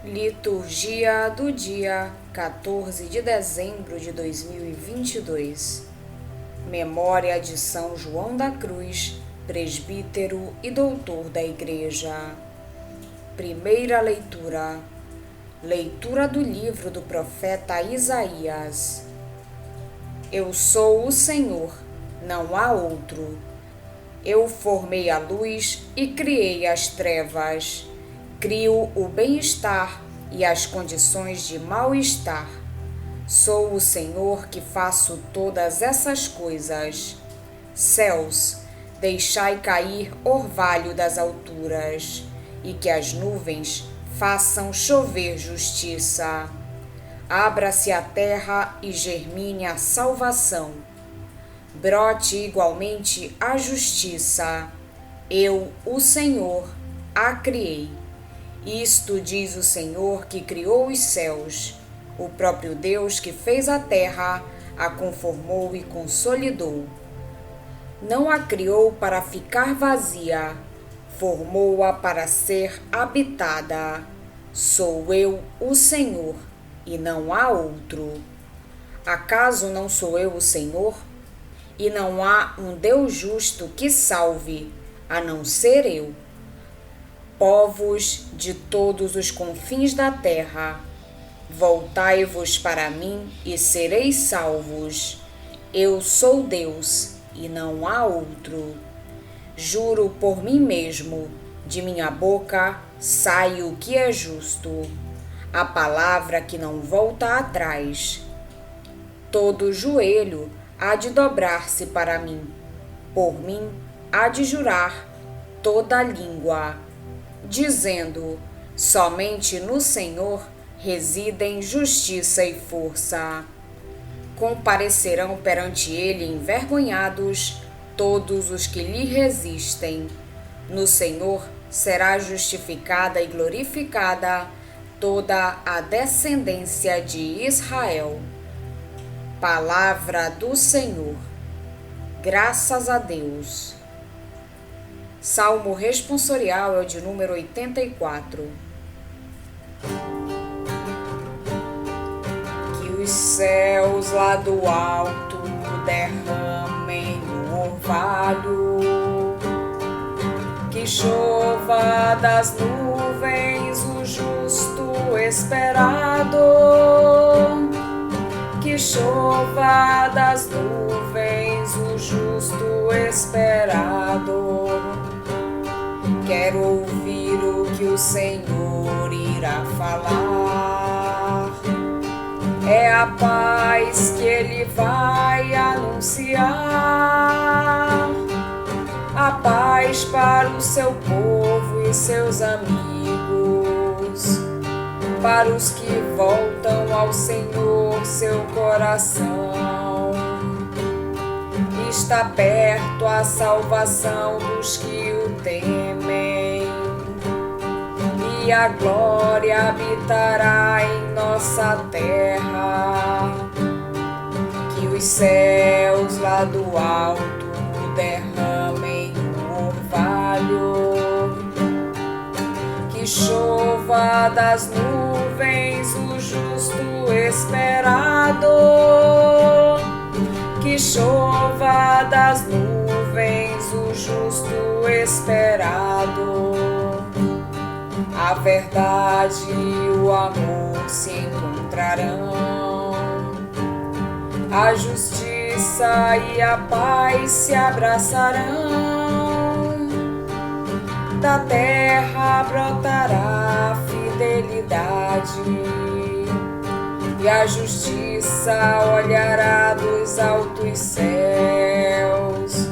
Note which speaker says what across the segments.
Speaker 1: Liturgia do dia 14 de dezembro de 2022. Memória de São João da Cruz, presbítero e doutor da Igreja. Primeira leitura. Leitura do livro do profeta Isaías. Eu sou o Senhor, não há outro. Eu formei a luz e criei as trevas. Crio o bem-estar e as condições de mal-estar. Sou o Senhor que faço todas essas coisas. Céus, deixai cair orvalho das alturas, e que as nuvens façam chover justiça. Abra-se a terra e germine a salvação. Brote igualmente a justiça. Eu, o Senhor, a criei. Isto diz o Senhor que criou os céus, o próprio Deus que fez a terra, a conformou e consolidou. Não a criou para ficar vazia, formou-a para ser habitada. Sou eu, o Senhor, e não há outro. Acaso não sou eu o Senhor? E não há um Deus justo que salve, a não ser eu. Povos de todos os confins da terra, voltai-vos para mim e sereis salvos. Eu sou Deus e não há outro. Juro por mim mesmo, de minha boca sai o que é justo, a palavra que não volta atrás. Todo joelho há de dobrar-se para mim, por mim há de jurar toda língua, dizendo: somente no Senhor residem justiça e força. Comparecerão perante ele envergonhados todos os que lhe resistem. No Senhor será justificada e glorificada toda a descendência de Israel. Palavra do Senhor. Graças a Deus. Salmo responsorial é o de número 84. Que os céus lá do alto derramem o orvalho, que chova das nuvens o justo esperado, que chova das nuvens o justo esperado. Quero ouvir o que o Senhor irá falar. É a paz que Ele vai anunciar. A paz para o seu povo e seus amigos. Para os que voltam ao Senhor, seu coração. Está perto a salvação dos que o temem, e a glória habitará em nossa terra. Que os céus lá do alto derramem o orvalho, que chova das nuvens o justo esperado, que chova das nuvens o justo esperado. A verdade e o amor se encontrarão, a justiça e a paz se abraçarão. Da terra brotará a fidelidade, e a justiça olhará dos altos céus.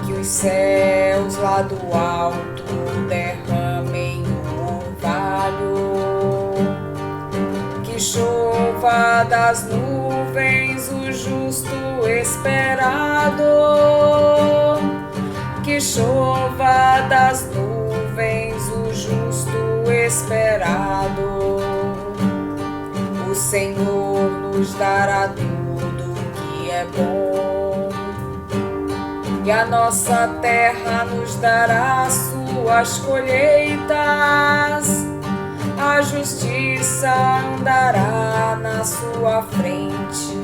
Speaker 1: Que os céus lá do alto derramem o orvalho, que chova das nuvens o justo esperado, que chova das nuvens o justo esperado. O Senhor nos dará tudo que é bom, e a nossa terra nos dará suas colheitas. a justiça andará na sua frente,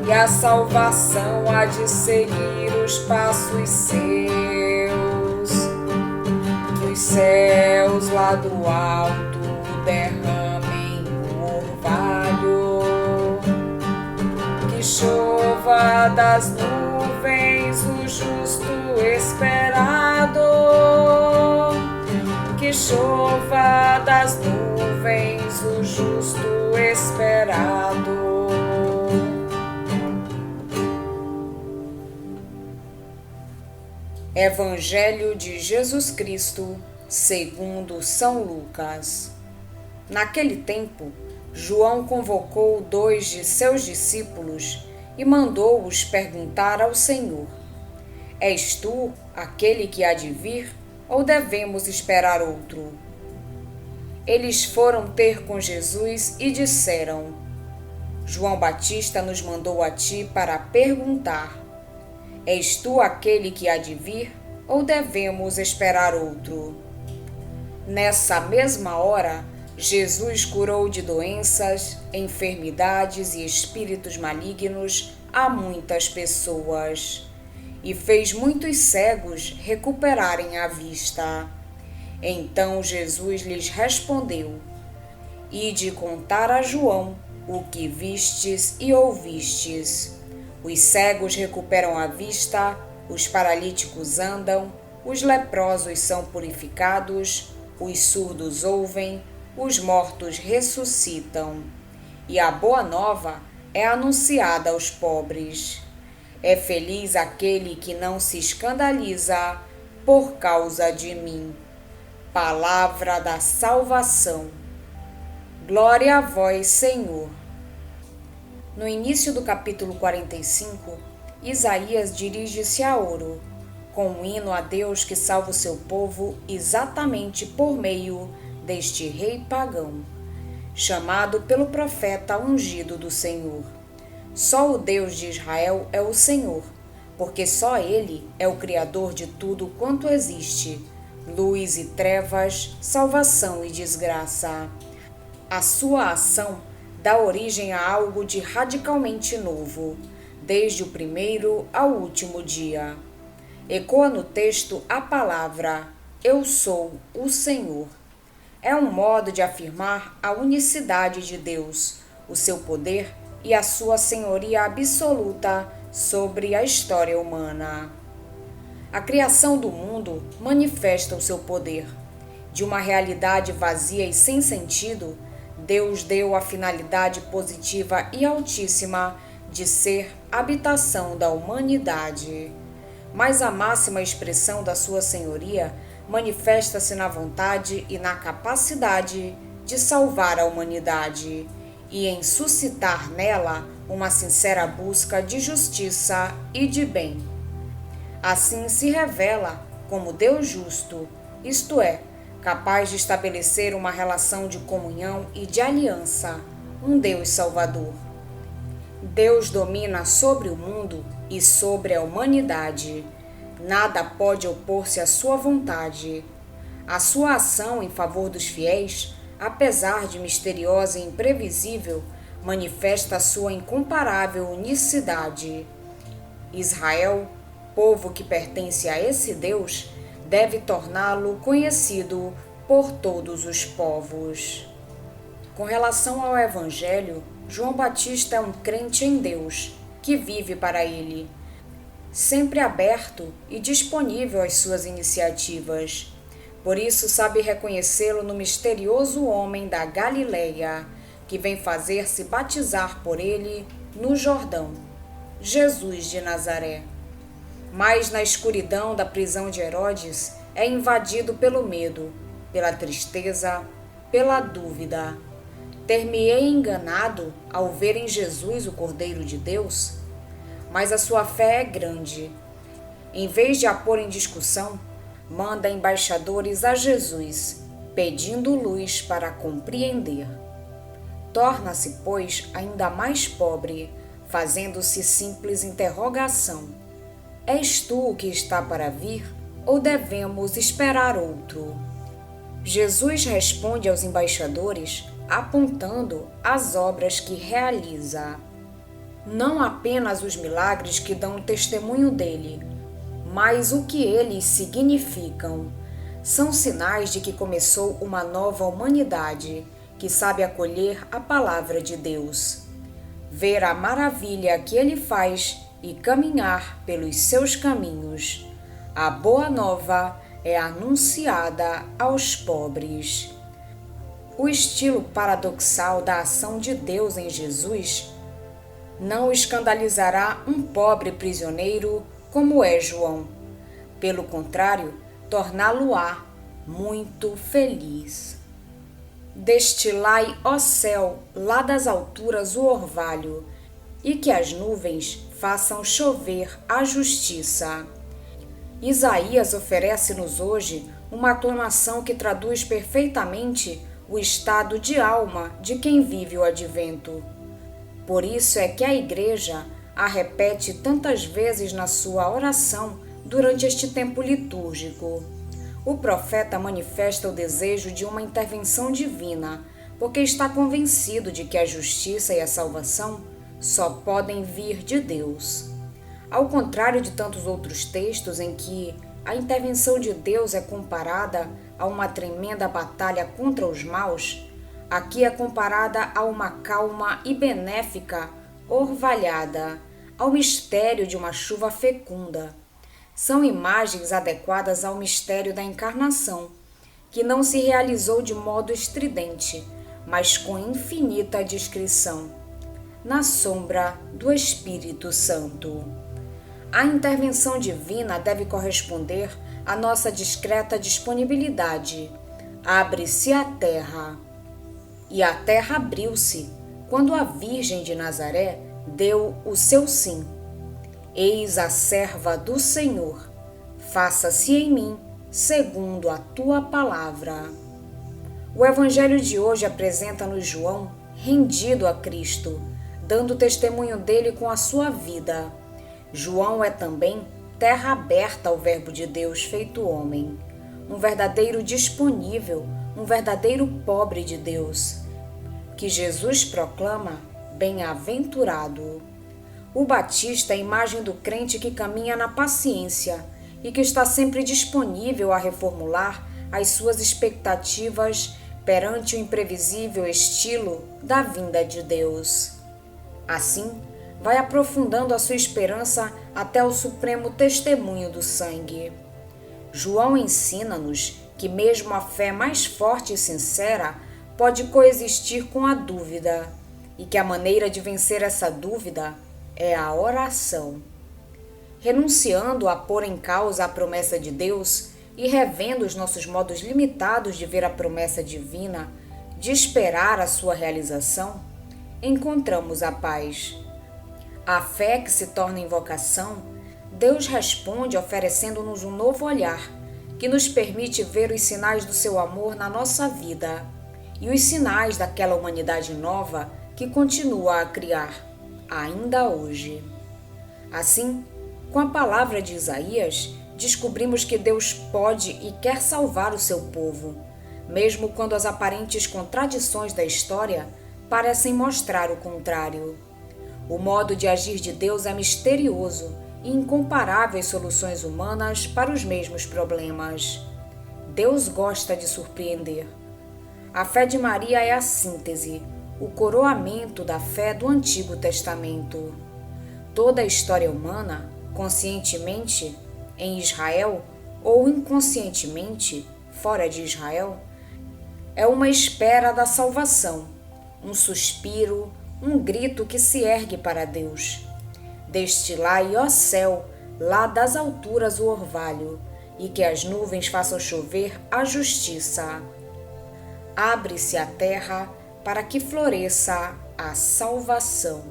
Speaker 1: e a salvação há de seguir os passos seus. Que os céus lá do alto derramem o orvalho, que chova das nuvens o justo esperado, que chova das nuvens o justo esperado. Evangelho de Jesus Cristo, segundo São Lucas. Naquele tempo, João convocou 2 de seus discípulos e mandou-os perguntar ao Senhor: És tu aquele que há de vir, ou devemos esperar outro? Eles foram ter com Jesus e disseram: João Batista nos mandou a ti para perguntar: És tu aquele que há de vir, ou devemos esperar outro? Nessa mesma hora, Jesus curou de doenças, enfermidades e espíritos malignos a muitas pessoas, e fez muitos cegos recuperarem a vista. Então Jesus lhes respondeu: Ide contar a João o que vistes e ouvistes. Os cegos recuperam a vista, os paralíticos andam, os leprosos são purificados, os surdos ouvem, os mortos ressuscitam. E a boa nova é anunciada aos pobres. É feliz aquele que não se escandaliza por causa de mim. Palavra da salvação. Glória a vós, Senhor. No início do capítulo 45, Isaías dirige-se a Oro, com um hino a Deus que salva o seu povo exatamente por meio deste rei pagão, chamado pelo profeta ungido do Senhor. Só o Deus de Israel é o Senhor, porque só Ele é o Criador de tudo quanto existe, luz e trevas, salvação e desgraça. A sua ação dá origem a algo de radicalmente novo, desde o primeiro ao último dia. Ecoa no texto a palavra Eu sou o Senhor. É um modo de afirmar a unicidade de Deus, o seu poder e a sua senhoria absoluta sobre a história humana. A criação do mundo manifesta o seu poder. De uma realidade vazia e sem sentido, Deus deu a finalidade positiva e altíssima de ser habitação da humanidade. Mas a máxima expressão da sua senhoria manifesta-se na vontade e na capacidade de salvar a humanidade e em suscitar nela uma sincera busca de justiça e de bem. Assim se revela como Deus justo, isto é, capaz de estabelecer uma relação de comunhão e de aliança, um Deus salvador. Deus domina sobre o mundo e sobre a humanidade. Nada pode opor-se à sua vontade. A sua ação em favor dos fiéis, apesar de misteriosa e imprevisível, manifesta a sua incomparável unicidade. Israel, povo que pertence a esse Deus, deve torná-lo conhecido por todos os povos. Com relação ao Evangelho, João Batista é um crente em Deus, que vive para Ele, sempre aberto e disponível às suas iniciativas. Por isso sabe reconhecê-lo no misterioso homem da Galileia, que vem fazer-se batizar por ele no Jordão, Jesus de Nazaré. Mas na escuridão da prisão de Herodes é invadido pelo medo, pela tristeza, pela dúvida. Ter-me-ei enganado ao ver em Jesus o Cordeiro de Deus? Mas a sua fé é grande. Em vez de a pôr em discussão, manda embaixadores a Jesus, pedindo luz para compreender. Torna-se, pois, ainda mais pobre, fazendo-se simples interrogação: És tu o que está para vir, ou devemos esperar outro? Jesus responde aos embaixadores apontando as obras que realiza. Não apenas os milagres que dão testemunho dele, mas o que eles significam. São sinais de que começou uma nova humanidade que sabe acolher a palavra de Deus, ver a maravilha que ele faz e caminhar pelos seus caminhos. A boa nova é anunciada aos pobres. O estilo paradoxal da ação de Deus em Jesus não escandalizará um pobre prisioneiro como é João. Pelo contrário, torná-lo-á muito feliz. Destilai, ó céu, lá das alturas o orvalho, e que as nuvens façam chover a justiça. Isaías oferece-nos hoje uma aclamação que traduz perfeitamente o estado de alma de quem vive o advento. Por isso é que a Igreja a repete tantas vezes na sua oração durante este tempo litúrgico. O profeta manifesta o desejo de uma intervenção divina, porque está convencido de que a justiça e a salvação só podem vir de Deus. Ao contrário de tantos outros textos em que a intervenção de Deus é comparada a uma tremenda batalha contra os maus, aqui é comparada a uma calma e benéfica orvalhada, ao mistério de uma chuva fecunda. São imagens adequadas ao mistério da encarnação, que não se realizou de modo estridente, mas com infinita discrição, na sombra do Espírito Santo. A intervenção divina deve corresponder à nossa discreta disponibilidade. Abre-se a terra. E a terra abriu-se quando a Virgem de Nazaré deu o seu sim. Eis a serva do Senhor, faça-se em mim segundo a tua palavra. O Evangelho de hoje apresenta-nos João rendido a Cristo, dando testemunho dele com a sua vida. João é também terra aberta ao Verbo de Deus feito homem, um verdadeiro disponível, um verdadeiro pobre de Deus, que Jesus proclama bem-aventurado. O Batista é a imagem do crente que caminha na paciência e que está sempre disponível a reformular as suas expectativas perante o imprevisível estilo da vinda de Deus. Assim, vai aprofundando a sua esperança até o supremo testemunho do sangue. João ensina-nos que mesmo a fé mais forte e sincera pode coexistir com a dúvida, e que a maneira de vencer essa dúvida é a oração. Renunciando a pôr em causa a promessa de Deus e revendo os nossos modos limitados de ver a promessa divina, de esperar a sua realização, encontramos a paz. A fé que se torna invocação, Deus responde oferecendo-nos um novo olhar, que nos permite ver os sinais do seu amor na nossa vida e os sinais daquela humanidade nova que continua a criar, ainda hoje. Assim, com a palavra de Isaías, descobrimos que Deus pode e quer salvar o seu povo, mesmo quando as aparentes contradições da história parecem mostrar o contrário. O modo de agir de Deus é misterioso e incomparáveis soluções humanas para os mesmos problemas. Deus gosta de surpreender. A fé de Maria é a síntese, o coroamento da fé do Antigo Testamento. Toda a história humana, conscientemente, em Israel ou inconscientemente, fora de Israel, é uma espera da salvação, um suspiro, um grito que se ergue para Deus. Destilai, ó céu, lá das alturas o orvalho, e que as nuvens façam chover a justiça. Abre-se a terra para que floresça a salvação.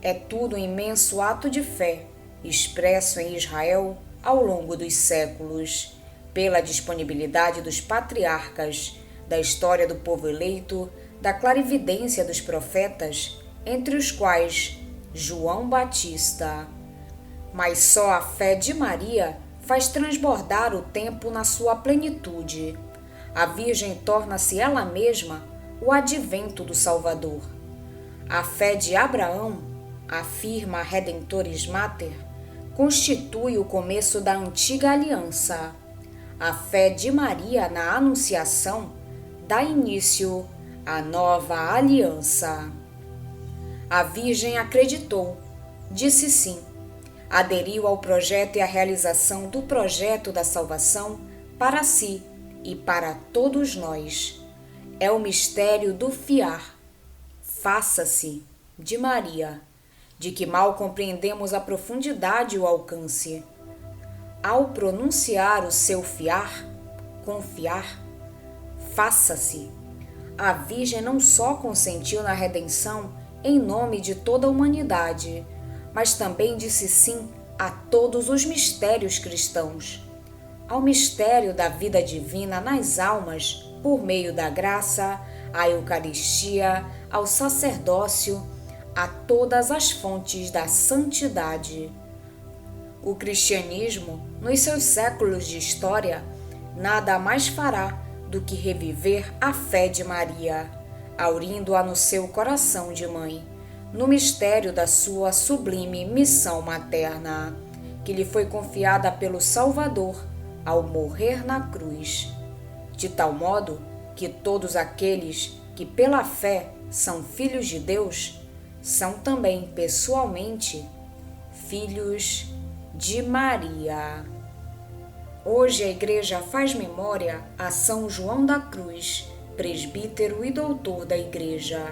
Speaker 1: É tudo um imenso ato de fé, expresso em Israel ao longo dos séculos, pela disponibilidade dos patriarcas, da história do povo eleito, da clarividência dos profetas, entre os quais João Batista. Mas só a fé de Maria faz transbordar o tempo na sua plenitude. A Virgem torna-se ela mesma o advento do Salvador. A fé de Abraão, afirma Redemptoris Mater, constitui o começo da antiga aliança. A fé de Maria na Anunciação dá início à nova aliança. A Virgem acreditou, disse sim, aderiu ao projeto e à realização do projeto da salvação para si e para todos nós. É o mistério do fiar. Faça-se, de Maria, de que mal compreendemos a profundidade e o alcance. Ao pronunciar o seu fiar, confiar, faça-se, a Virgem não só consentiu na redenção em nome de toda a humanidade, mas também disse sim a todos os mistérios cristãos. Ao mistério da vida divina nas almas, por meio da graça, à Eucaristia, ao sacerdócio, a todas as fontes da santidade. O cristianismo, nos seus séculos de história, nada mais fará do que reviver a fé de Maria, aurindo-a no seu coração de mãe, no mistério da sua sublime missão materna, que lhe foi confiada pelo Salvador ao morrer na cruz, de tal modo que todos aqueles que pela fé são filhos de Deus são também pessoalmente filhos de Maria. Hoje a Igreja faz memória a São João da Cruz, presbítero e doutor da Igreja.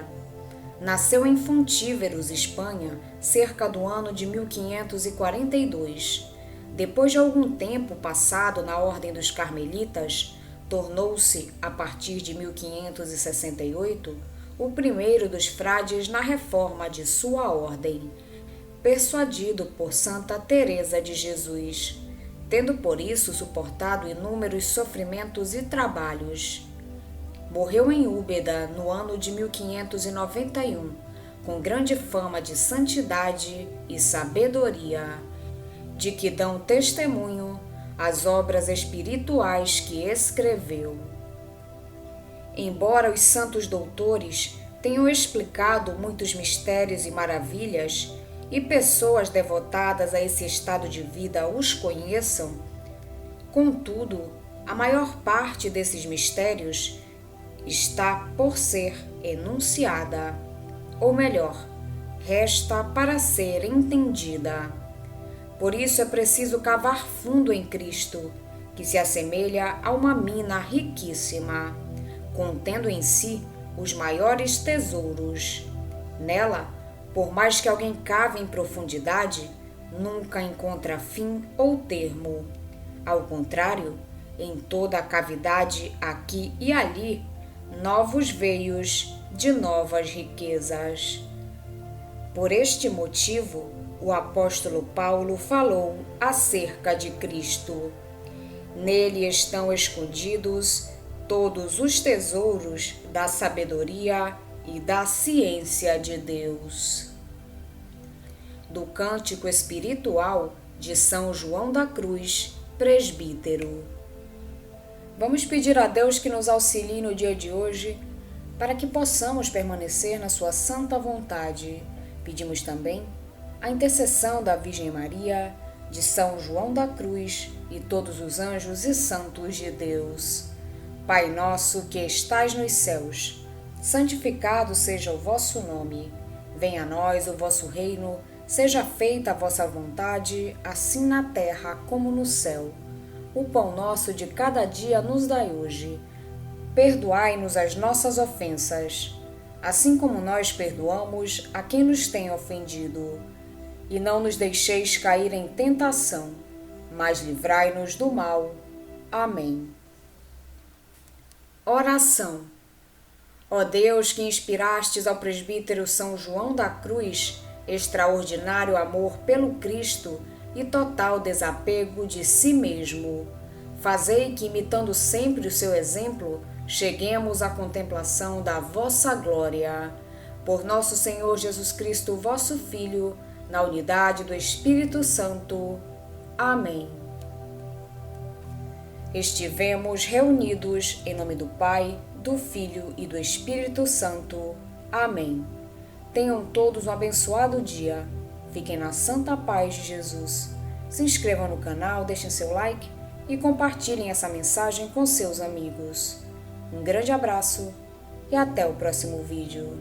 Speaker 1: Nasceu em Fontíveros, Espanha, cerca do ano de 1542. Depois de algum tempo passado na Ordem dos Carmelitas, tornou-se, a partir de 1568, o primeiro dos frades na reforma de sua ordem, persuadido por Santa Teresa de Jesus, tendo por isso suportado inúmeros sofrimentos e trabalhos. Morreu em Úbeda no ano de 1591, com grande fama de santidade e sabedoria, de que dão testemunho as obras espirituais que escreveu. Embora os santos doutores tenham explicado muitos mistérios e maravilhas, e pessoas devotadas a esse estado de vida os conheçam, contudo, a maior parte desses mistérios está por ser enunciada, ou melhor, resta para ser entendida. Por isso é preciso cavar fundo em Cristo, que se assemelha a uma mina riquíssima, contendo em si os maiores tesouros. Nela, por mais que alguém cave em profundidade, nunca encontra fim ou termo. Ao contrário, em toda a cavidade, aqui e ali, novos veios de novas riquezas. Por este motivo, o apóstolo Paulo falou acerca de Cristo. Nele estão escondidos todos os tesouros da sabedoria e da ciência de Deus. Do Cântico Espiritual de São João da Cruz, presbítero. Vamos pedir a Deus que nos auxilie no dia de hoje, para que possamos permanecer na sua santa vontade. Pedimos também a intercessão da Virgem Maria, de São João da Cruz e todos os anjos e santos de Deus. Pai nosso que estais nos céus, santificado seja o vosso nome. Venha a nós o vosso reino, seja feita a vossa vontade, assim na terra como no céu. O pão nosso de cada dia nos dai hoje. Perdoai-nos as nossas ofensas, assim como nós perdoamos a quem nos tem ofendido. E não nos deixeis cair em tentação, mas livrai-nos do mal. Amém. Oração. Ó Deus, que inspirastes ao presbítero São João da Cruz extraordinário amor pelo Cristo e total desapego de si mesmo, fazei que, imitando sempre o seu exemplo, cheguemos à contemplação da vossa glória. Por nosso Senhor Jesus Cristo, vosso Filho, na unidade do Espírito Santo. Amém. Estivemos reunidos em nome do Pai, do Filho e do Espírito Santo. Amém. Tenham todos um abençoado dia. Fiquem na santa paz de Jesus. Se inscrevam no canal, deixem seu like e compartilhem essa mensagem com seus amigos. Um grande abraço e até o próximo vídeo.